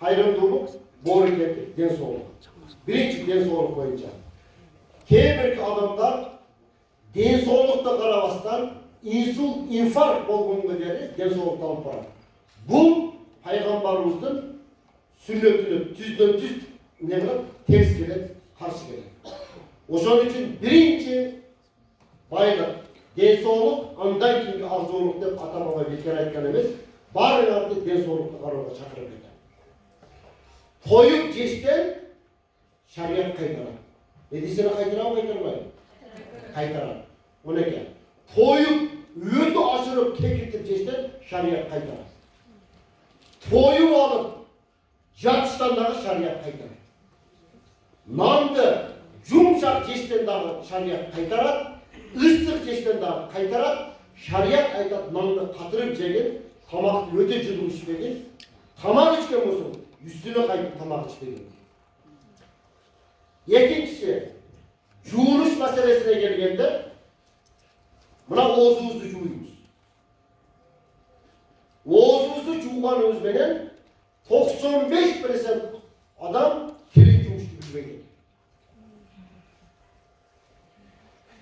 кайрымдуулук, боорукеттик, ден соолук. Биринчи ден соолук боюнча. Кээ бир адамдар ден соолукта карабастан инсульт, инфаркт болгонго чейин ден соолукту алып барат. Бул пайгамбарыбыздын сүннөтүнө түздөн түз эмне кылат? Терс келет, каршы келет. Ошон үчүн биринчи байлык, ден соолук, андан кийинки арзуулук деп ата-баба бекер айткан эмес. Баарыңарды ден соолукка кароого чакырып кетет. Тоюп жештен шарият кайтарат. Медицина кайтарабы, кайтарбайбы? Кайтарат. Мынеке. Тоюп өтө ашырып кекиртип жештен шарият кайтарат. Тоюп алып жатыштан дагы шарият кайтарат. Нанды жумшак жештен дагы шарият кайтарат. Ысык жештен дагы кайтарат. Шарият айтат, нанды катырып жеген, тамакты өтө жылуу ичпеген, тамак ичкен болсо үстүнө кайтып тамак ичпеген. Экинчиси, жуунуш маселесине келгенде, мына оозубузду жууйбуз. Оозубузду жууганыбыз менен 95% адам тилин жуушты билбейт.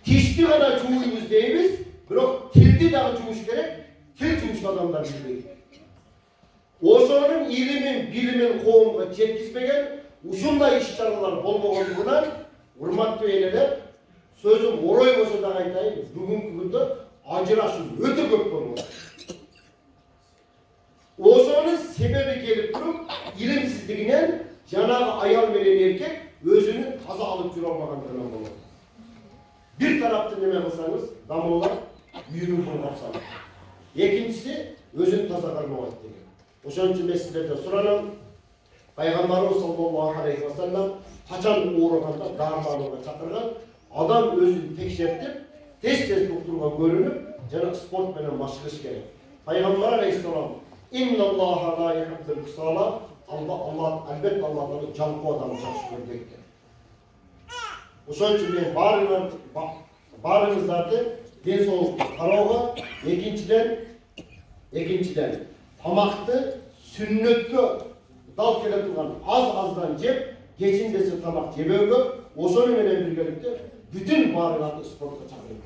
Тишти гана жууйбуз дейбиз, бирок тилди дагы жууш керек. Тил жуушты адамдар билбейт. Ошонун илимин, билимин коомго жеткизбеген, ушундай иш-чаралар болбогондугунан, урматтуу элелер, сөзүм орой болсо дагы айтайын, бүгүнкү күндө ажырашуу өтө көп болмок. Ошонун себеби келип туруп, илимсиздигинен жанагы аял менен эркек өзүнүн таза алып жүрө албагандыгынан болот. Бир тараптын неме кылсаңыз, дамыллар үйүнүн бургап салат. Экинчиси өзүн таза кармабайт деген. Ошон үчүн мен сиздерден суранам, пайгамбарыбыз саллаллаху алейхи ва саллям качан ооруганда дарыланууга чакырган, адам өзүн текшертип, тез-тез доктурга көрүнүп, жана спорт менен машыгыш керек. Пайгамбар алейхиссалам, инналлаха ла юхиббул кисала, Аллах албетте Аллах жалкоо адамды жакшы көрөт экен. Ошон үчүн мен баарыңыздарды ден соолукка кароого, экинчиден тамакты сүннөткө дал келе турган аз-аздан жеп, кечиндесе тамак жебөөгө, ошону менен биргеликте бүтүн баарыңарды спортко чакырып